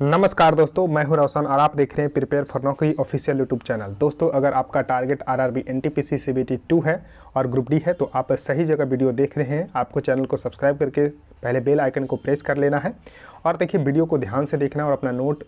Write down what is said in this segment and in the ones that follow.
नमस्कार दोस्तों, मैं हूं रोशन और आप देख रहे हैं प्रिपेयर फॉर नौकरी ऑफिशियल यूट्यूब चैनल। दोस्तों, अगर आपका टारगेट आरआरबी एनटीपीसी सीबीटी 2 है और ग्रुप डी है तो आप सही जगह वीडियो देख रहे हैं। आपको चैनल को सब्सक्राइब करके पहले बेल आइकन को प्रेस कर लेना है और देखिए वीडियो को ध्यान से देखना है और अपना नोट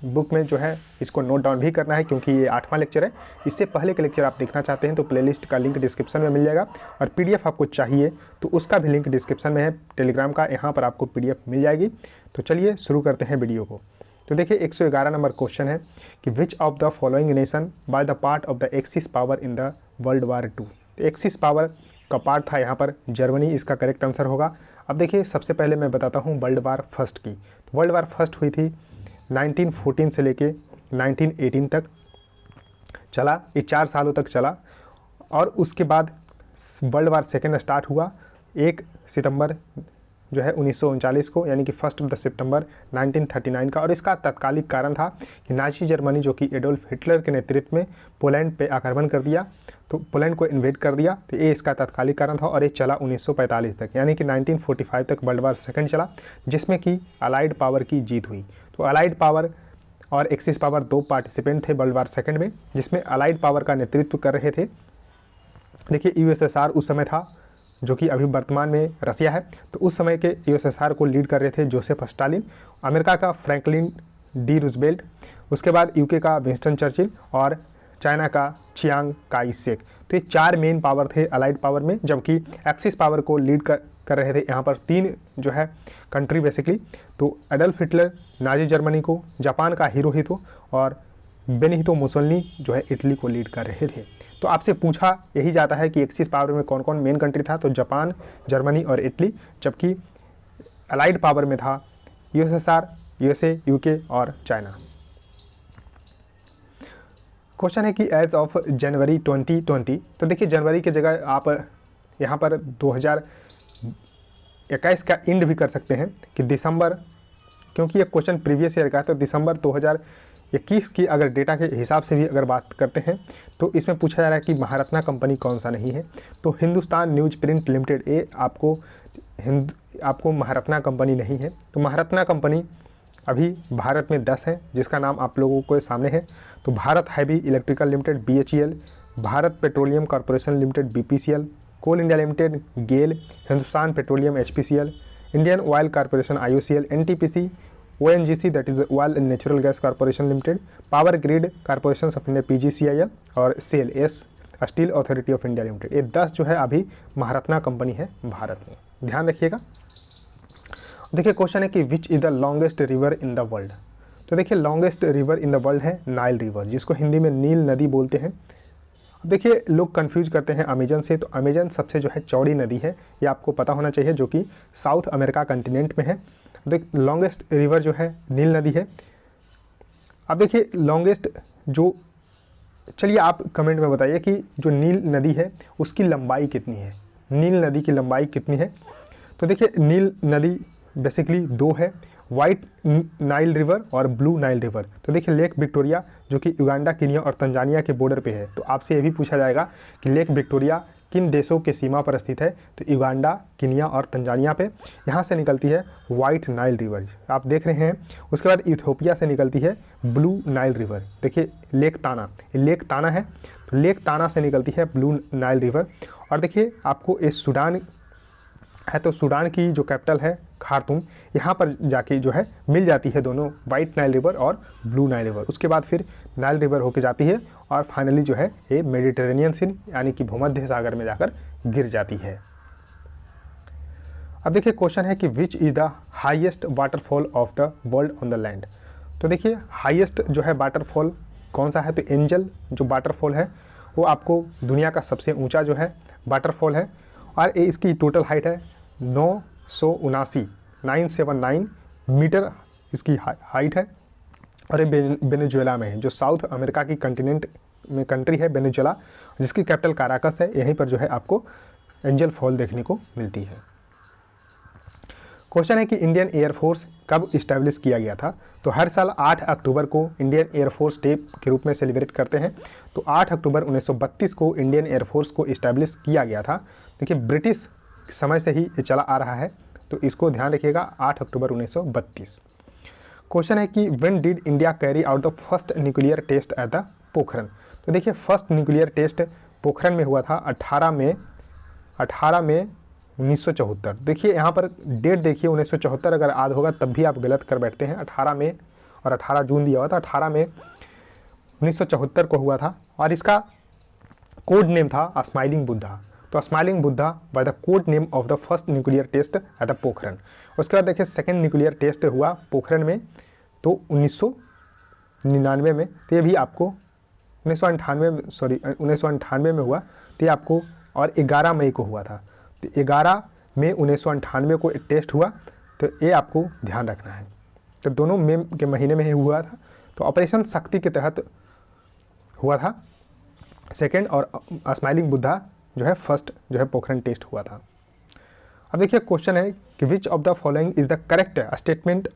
बुक में जो है इसको नोट डाउन भी करना है, क्योंकि ये 8वां लेक्चर है। इससे पहले के लेक्चर आप देखना चाहते हैं तो प्लेलिस्ट का लिंक डिस्क्रिप्शन में मिल जाएगा और पीडीएफ आपको चाहिए तो उसका भी लिंक डिस्क्रिप्शन में है टेलीग्राम का, यहाँ पर आपको पीडीएफ मिल जाएगी। तो चलिए शुरू करते हैं वीडियो को। तो देखिए 111 नंबर क्वेश्चन है कि which of the following nation by the part of the axis power in the world war 2। तो एक्सिस पावर का पार्ट था यहाँ पर जर्मनी, इसका करेक्ट आंसर होगा। अब देखिए सबसे पहले मैं बताता हूँ वर्ल्ड वार फर्स्ट की। तो वर्ल्ड वार फर्स्ट हुई थी 1914 से लेके 1918 तक चला, ये 4 सालों तक चला और उसके बाद वर्ल्ड वार सेकेंड स्टार्ट हुआ 1 सितंबर जो है 1939 को, यानी कि 1 सितंबर 1939 का। और इसका तत्कालिक कारण था कि नाजी जर्मनी जो कि एडोल्फ हिटलर के नेतृत्व में पोलैंड पे आक्रमण कर दिया, तो पोलैंड को इन्वेड कर दिया। तो ये इसका तत्कालिक कारण था और ये चला 1945 तक, यानी कि 1945 तक वर्ल्ड वार सेकेंड चला, जिसमें कि अलाइड पावर की जीत हुई। तो अलाइड पावर और एक्सिस पावर 2 पार्टिसिपेंट थे वर्ल्ड वार सेकेंड में, जिसमें अलाइड पावर का नेतृत्व कर रहे थे। देखिए यूएसएसआर उस समय था जो कि अभी वर्तमान में रसिया है, तो उस समय के यूएसएसआर को लीड कर रहे थे जोसेफ स्टालिन, अमेरिका का फ्रैंकलिन डी रूजवेल्ट, उसके बाद यूके का विंस्टन चर्चिल और चाइना का चियांग काई शेक। तो ये 4 मेन पावर थे अलाइड पावर में, जबकि एक्सिस पावर को लीड कर रहे थे यहाँ पर 3 जो है कंट्री बेसिकली। तो एडल्फ हिटलर नाजी जर्मनी को, जापान का हिरोहितो और बेनिहितो मुसोलिनी जो है इटली को लीड कर रहे थे। तो आपसे पूछा यही जाता है कि एक्सिस पावर में कौन कौन मेन कंट्री था, तो जापान, जर्मनी और इटली, जबकि अलाइड पावर में था यूएसएसआर, यूएसए, यूके और चाइना। क्वेश्चन है कि एज ऑफ जनवरी 2020, तो देखिए जनवरी की जगह आप यहाँ पर 2021 का इंड भी कर सकते हैं कि दिसंबर, क्योंकि ये क्वेश्चन प्रीवियस ईयर का है, तो दिसंबर 2021 की अगर डेटा के हिसाब से भी अगर बात करते हैं तो इसमें पूछा जा रहा है कि महारत्ना कंपनी कौन सा नहीं है। तो हिंदुस्तान न्यूज प्रिंट लिमिटेड, ये आपको महारत्ना कंपनी नहीं है। तो महारत्ना कंपनी अभी भारत में 10 है, जिसका नाम आप लोगों के सामने है। तो Bharat heavy electrical limited BHEL, Bharat petroleum corporation limited BPCL, coal India limited GAIL, Hindustan petroleum HPCL, Indian oil corporation IOCL, NTPC, ONGC that is oil and natural gas corporation limited, power grid corporation of India PGCIL और SAIL steel authority of India limited. ये 10 जो है अभी Maharatna company है भारत में, ध्यान रखिएगा। देखिए क्वेश्चन है कि which is the longest river in the world. तो देखिए longest river in the world है नाइल रिवर, जिसको हिंदी में नील नदी बोलते हैं। देखिए लोग कंफ्यूज करते हैं अमेजन से, तो अमेजन सबसे जो है चौड़ी नदी है, ये आपको पता होना चाहिए, जो कि साउथ अमेरिका कंटिनेंट में है। देख लॉन्गेस्ट रिवर जो है नील नदी है। अब देखिए लॉन्गेस्ट जो, चलिए आप कमेंट में बताइए कि जो नील नदी है उसकी लंबाई कितनी है, नील नदी की लंबाई कितनी है। तो देखिए नील नदी बेसिकली 2 है, वाइट नाइल रिवर और ब्लू नाइल रिवर। तो देखिए लेक विक्टोरिया जो कि युगांडा, केनिया और तंजानिया के बॉर्डर पे है। तो आपसे ये भी पूछा जाएगा कि लेक विक्टोरिया किन देशों के सीमा पर स्थित है, तो युगांडा, केनिया और तंजानिया पे। यहाँ से निकलती है वाइट नाइल रिवर, आप देख रहे हैं। उसके बाद इथियोपिया से निकलती है ब्लू नाइल रिवर। देखिए लेक ताना है, तो लेक ताना से निकलती है ब्लू नाइल रिवर। और देखिए आपको ये सूडान है, तो सूडान की जो कैपिटल है खार्तूम, यहाँ पर जाके जो है मिल जाती है दोनों, वाइट नाइल रिवर और ब्लू नाइल रिवर। उसके बाद फिर नाइल रिवर होके जाती है और फाइनली जो है ये मेडिटेरेनियन सी यानी कि भूमध्य सागर में जाकर गिर जाती है। अब देखिए क्वेश्चन है कि which is the highest waterfall of the world on the land. तो देखिए हाईएस्ट जो है वाटरफॉल कौन सा है, तो एंजल जो वाटरफॉल है वो आपको दुनिया का सबसे ऊँचा जो है वाटरफॉल है और इसकी टोटल हाइट है 979 मीटर इसकी हाइट है। और ये वेनेजुएला में है, जो साउथ अमेरिका की कंटिनेंट में कंट्री है वेनेजुएला, जिसकी कैपिटल काराकस है। यहीं पर जो है आपको एंजल फॉल देखने को मिलती है। क्वेश्चन है कि इंडियन एयरफोर्स कब इस्टेब्लिश किया गया था। तो हर साल 8 अक्टूबर को इंडियन एयरफोर्स डे के रूप में सेलिब्रेट करते हैं। तो 8 अक्टूबर 1932 को इंडियन एयरफोर्स को इस्टेब्लिश किया गया था। देखिए ब्रिटिश समय से ही ये चला आ रहा है, तो इसको ध्यान रखिएगा, 8 अक्टूबर 1932। क्वेश्चन है कि when did India carry out the first nuclear test at the Pokhran. तो देखिए फर्स्ट न्यूक्लियर टेस्ट पोखरण में हुआ था 18 मई 1974। देखिए यहाँ पर डेट देखिए 1974 अगर याद होगा तब भी आप गलत कर बैठते हैं। 18 मई और 18 जून दिया हुआ था, 18 मई 1974 को हुआ था और इसका कोड नेम था स्माइलिंग बुद्धा। तो smiling Buddha by the code name of the first nuclear test at the Pokhran. उसके बाद देखिए सेकेंड न्यूक्लियर टेस्ट हुआ पोखरण में तो 1999 में, तो ये भी आपको 1998 में हुआ, तो ये आपको और 11 मई को हुआ था। तो 11 मई 1998 को एक टेस्ट हुआ, तो ये आपको ध्यान रखना है। तो दोनों मई के महीने में ही हुआ था। तो ऑपरेशन शक्ति के तहत हुआ था सेकेंड और स्माइलिंग बुद्धा जो है फर्स्ट जो है पोखरण टेस्ट हुआ था। अब देखिए क्वेश्चन है कि which of the following is the correct statement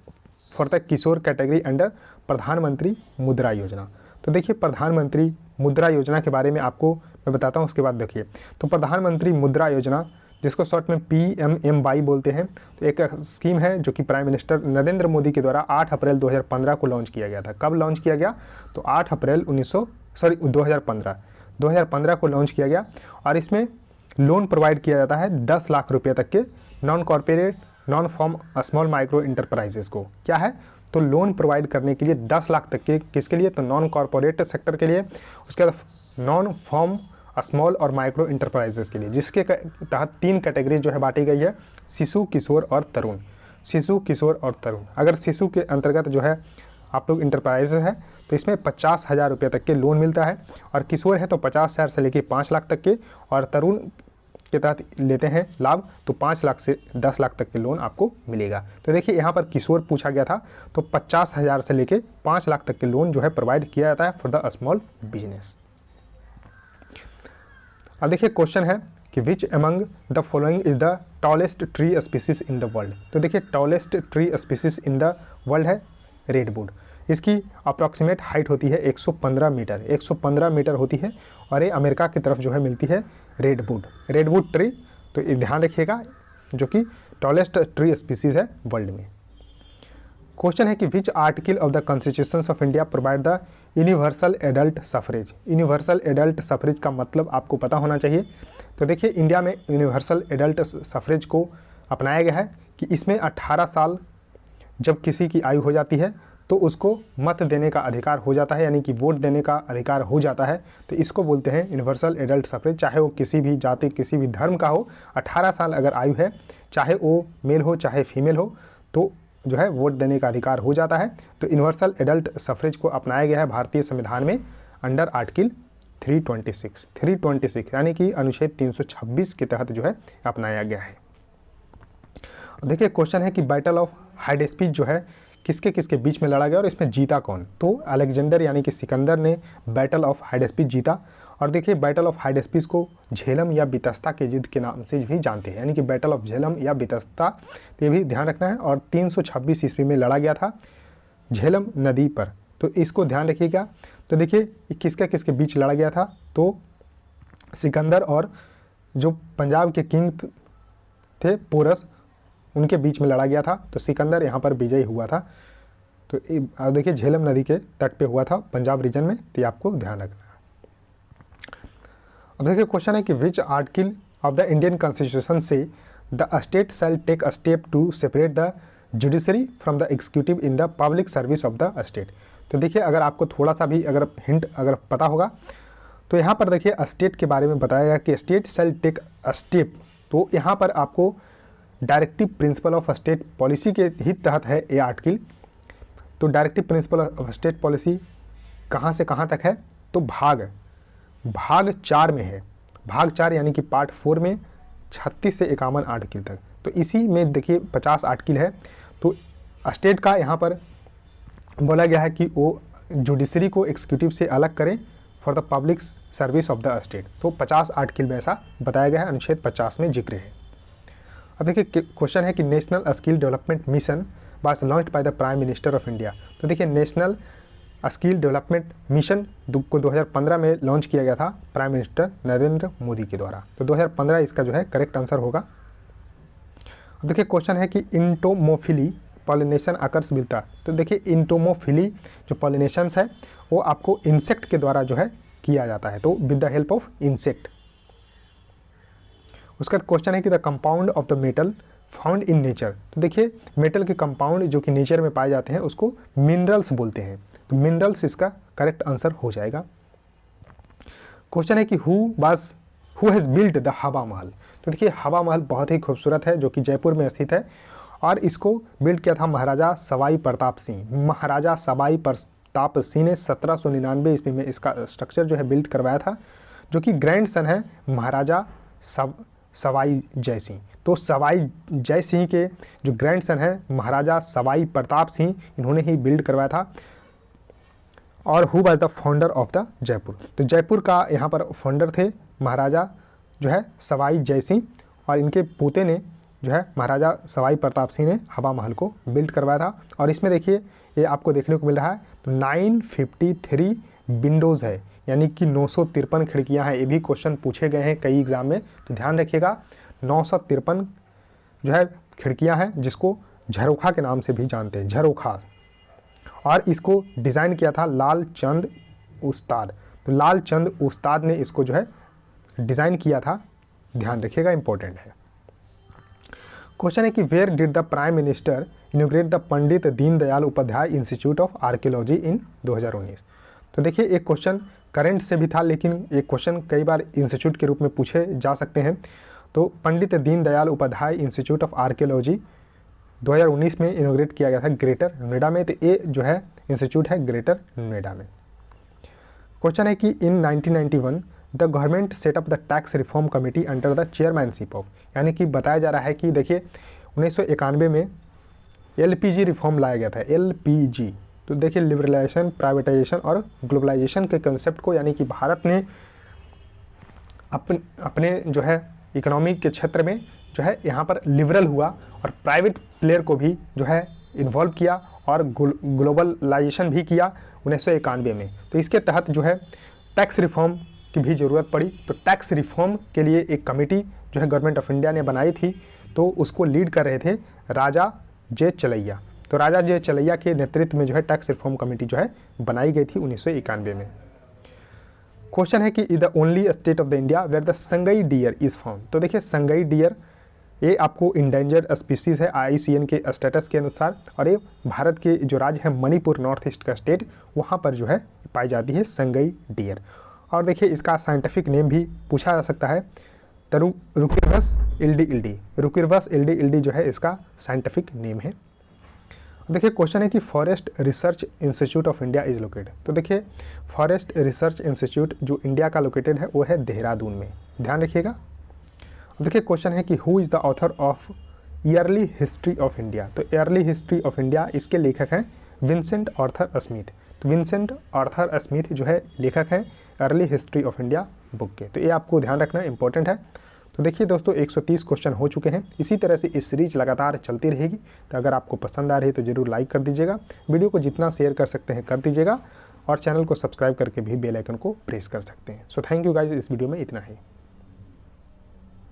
for the Kishore category under Pradhan Mantri Mudra योजना। तो देखिए प्रधानमंत्री मुद्रा योजना के बारे में आपको मैं बताता हूँ, उसके बाद देखिए। तो प्रधानमंत्री मुद्रा योजना जिसको शॉर्ट में PMMY बोलते हैं, तो एक स्कीम है जो कि प्राइम मिनिस्टर नरेंद्र मोदी के द्वारा 8 अप्रैल 2015 को लॉन्च किया गया था। कब लॉन्च किया गया? तो 8 अप्रैल 2015 को लॉन्च किया गया और इसमें लोन प्रोवाइड किया जाता है 10 लाख रुपये तक के non corporate non farm small micro enterprises को। क्या है? तो लोन प्रोवाइड करने के लिए 10 लाख तक के, किसके लिए? तो नॉन कॉर्पोरेट सेक्टर के लिए, उसके बाद नॉन फॉर्म स्मॉल और माइक्रो इंटरप्राइजेस के लिए, जिसके तहत 3 कैटेगरी जो है बांटी गई है, शिशु, किशोर और तरुण। शिशु, किशोर और तरुण। अगर शिशु के अंतर्गत जो है आप लोग इंटरप्राइजेस है तो इसमें 50,000 रुपये तक के लोन मिलता है, और किशोर है तो 50,000 से लेकर 5 लाख तक के, और तरुण के तहत लेते हैं लाभ तो 5 लाख से 10 लाख तक के लोन आपको मिलेगा। तो देखिए यहाँ पर किशोर पूछा गया था, तो 50,000 से लेकर 5 लाख तक के लोन जो है प्रोवाइड किया जाता है फॉर द स्मॉल बिजनेस। अब देखिए क्वेश्चन है कि which among the following is the tallest tree species in the world. तो देखिए tallest tree species in the world है रेडवुड। इसकी अप्रॉक्सीमेट हाइट होती है 115 मीटर, 115 मीटर होती है, और ये अमेरिका की तरफ जो है मिलती है रेडवुड ट्री। तो ये ध्यान रखिएगा, जो कि टॉलेस्ट ट्री स्पीसीज है वर्ल्ड में। क्वेश्चन है कि which article of the constitution of India provide the universal adult suffrage. Universal adult suffrage का मतलब आपको पता होना चाहिए। तो देखिए इंडिया में यूनिवर्सल एडल्ट सफरेज को अपनाया गया है कि इसमें 18 साल जब किसी की आयु हो जाती है तो उसको मत देने का अधिकार हो जाता है, यानी कि वोट देने का अधिकार हो जाता है। तो इसको बोलते हैं यूनिवर्सल एडल्ट सफरेज। चाहे वो किसी भी जाति, किसी भी धर्म का हो, 18 साल अगर आयु है, चाहे वो मेल हो चाहे फीमेल हो, तो जो है वोट देने का अधिकार हो जाता है। तो यूनिवर्सल एडल्ट सफरेज को अपनाया गया है भारतीय संविधान में अंडर आर्टिकल 326 यानी कि अनुच्छेद 326 के तहत जो है अपनाया गया है। देखिए क्वेश्चन है कि बैटल ऑफ हाइडेस्पीच जो है किसके किसके बीच में लड़ा गया और इसमें जीता कौन। तो अलेक्जेंडर यानी कि सिकंदर ने बैटल ऑफ हाइडेस्पीच जीता। और देखिए बैटल ऑफ हाइडेस्पीच को झेलम या बितस्ता के युद्ध के नाम से भी जानते हैं, यानी कि बैटल ऑफ झेलम या बितस्ता, तो ये भी ध्यान रखना है। और 326 ईस्वी में लड़ा गया था झेलम नदी पर, तो इसको ध्यान रखिएगा। तो देखिए किसके किसके बीच लड़ा गया था, तो सिकंदर और जो पंजाब के किंग थे पोरस, उनके बीच में लड़ा गया था। तो सिकंदर यहाँ पर विजयी हुआ था। तो देखिए झेलम नदी के तट पे हुआ था पंजाब रीजन में, तो ये आपको ध्यान रखना है। अब देखिए क्वेश्चन है कि which article of the Indian constitution से the state shall take a step to separate the judiciary from the executive in the public service of the state. तो देखिए अगर आपको थोड़ा सा भी अगर हिंट अगर पता होगा तो यहाँ पर देखिए स्टेट के बारे में बताया गया कि state shall take a step. तो यहाँ पर आपको directive principle of state policy के ही तहत है ये आर्टिकल। तो directive principle of state policy कहाँ से कहाँ तक है, तो भाग 4 में है। भाग 4 यानी कि पार्ट 4 में 36 से 51 आर्टिकल तक। तो इसी में देखिए 50 आर्टिकल है। तो स्टेट का यहाँ पर बोला गया है कि वो जुडिशरी को एग्जीक्यूटिव से अलग करें for the public service of the state. तो 50 आर्टिकल में ऐसा बताया गया है, अनुच्छेद 50 में जिक्र है। अब देखिए क्वेश्चन है कि national skill development mission was launched by the prime minister of India. तो देखिए नेशनल स्किल डेवलपमेंट मिशन को 2015 में लॉन्च किया गया था प्राइम मिनिस्टर नरेंद्र मोदी के द्वारा। तो 2015 इसका जो है करेक्ट आंसर होगा। अब देखिए क्वेश्चन है कि इंटोमोफिली पॉलिनेशन अकर्स मिलता। तो देखिए इंटोमोफिली जो पॉलिनेशंस है वो आपको इंसेक्ट के द्वारा जो है किया जाता है, तो with the help of insect. उसका क्वेश्चन है कि the compound of the metal found in nature. तो देखिए मेटल के कंपाउंड जो कि नेचर में पाए जाते हैं उसको मिनरल्स बोलते हैं, तो मिनरल्स इसका करेक्ट आंसर हो जाएगा। क्वेश्चन है कि हु हैज़ बिल्ट द हवा महल। तो देखिए हवा महल बहुत ही खूबसूरत है जो कि जयपुर में स्थित है और इसको बिल्ड किया था महाराजा सवाई प्रताप सिंह। महाराजा सवाई प्रताप सिंह ने 1799 ईस्वी में इसका स्ट्रक्चर जो है बिल्ड करवाया था, जो कि ग्रैंड सन है महाराजा सवाई जय सिंह। तो सवाई जय सिंह के जो ग्रैंड सन है महाराजा सवाई प्रताप सिंह, इन्होंने ही बिल्ड करवाया था। और who was the founder of the Jaipur. तो जयपुर का यहाँ पर फाउंडर थे महाराजा जो है सवाई जय सिंह, और इनके पोते ने जो है महाराजा सवाई प्रताप सिंह ने हवा महल को बिल्ड करवाया था। और इसमें देखिए ये आपको देखने को मिल रहा है, तो 953 विंडोज़ है, यानी कि 953 खिड़कियां हैं। ये भी क्वेश्चन पूछे गए हैं कई एग्जाम में, तो ध्यान रखिएगा 953 जो है खिड़कियां हैं, जिसको झरोखा के नाम से भी जानते हैं, झरोखा। और इसको डिज़ाइन किया था लाल चंद उस्ताद। तो लाल चंद उस्ताद ने इसको जो है डिज़ाइन किया था, ध्यान रखिएगा, इंपॉर्टेंट है। क्वेश्चन है कि where did the prime minister inaugurate the Pandit Deendayal Upadhyay institute of archaeology in 2019। तो देखिए एक क्वेश्चन करंट से भी था, लेकिन एक क्वेश्चन कई बार इंस्टीट्यूट के रूप में पूछे जा सकते हैं। तो Pandit Deendayal Upadhyay institute of archaeology 2019 में इनॉग्रेट किया गया था ग्रेटर नोएडा में। तो ये जो है इंस्टीट्यूट है ग्रेटर नोएडा में। क्वेश्चन है कि इन 1991 the government setup the tax reform committee under the chairmanship of, यानी कि बताया जा रहा है कि देखिए 1991 में LPG रिफॉर्म लाया गया था, LPG। तो देखिए लिबरलाइजेशन, प्राइवेटाइजेशन और ग्लोबलाइजेशन के कंसेप्ट को, यानी कि भारत ने अपने जो है इकोनॉमी के क्षेत्र में जो है यहाँ पर लिबरल हुआ और प्राइवेट प्लेयर को भी जो है इन्वॉल्व किया और ग्लोबलाइजेशन भी किया 1991 में। तो इसके तहत जो है टैक्स रिफॉर्म की भी ज़रूरत पड़ी। तो टैक्स रिफॉर्म के लिए एक कमेटी जो है गवर्नमेंट ऑफ इंडिया ने बनाई थी, तो उसको लीड कर रहे थे राजा जे चलैया। तो राजा जे चलैया के नेतृत्व में जो है टैक्स रिफॉर्म कमेटी जो है बनाई गई थी 1991 में। क्वेश्चन है कि the only state of the India where the Sangai deer is found. तो देखिए संगई डियर ये आपको इंडेंजर्ड स्पीसीज़ है IUCN के स्टेटस के अनुसार, और ये भारत के जो राज्य है मणिपुर, नॉर्थ ईस्ट का स्टेट, वहाँ पर जो है पाई जाती है संगई डियर। और देखिए इसका साइंटिफिक नेम भी पूछा जा सकता है, रुकिरवस इल्डी इल्डी। रुकिरवस इल्डी इल्डी जो है इसका साइंटिफिक नेम है। देखिए क्वेश्चन है कि forest research institute of India is located. तो देखिए फॉरेस्ट रिसर्च इंस्टीट्यूट जो इंडिया का लोकेटेड है वो है देहरादून में, ध्यान रखिएगा। देखिए क्वेश्चन है कि who is the author of yearly history of India. तो ईयरली हिस्ट्री ऑफ इंडिया इसके लेखक हैं विंसेंट आर्थर स्मिथ। तो विंसेंट आर्थर स्मिथ जो है लेखक हैं early history of India book के। तो ये आपको ध्यान रखना इंपॉर्टेंट है। तो देखिए दोस्तों 130 क्वेश्चन हो चुके हैं। इसी तरह से इस सीरीज लगातार चलती रहेगी। तो अगर आपको पसंद आ रही है तो ज़रूर लाइक कर दीजिएगा, वीडियो को जितना शेयर कर सकते हैं कर दीजिएगा, और चैनल को सब्सक्राइब करके भी बेल आइकन को प्रेस कर सकते हैं। सो थैंक यू गाइज, इस वीडियो में इतना ही।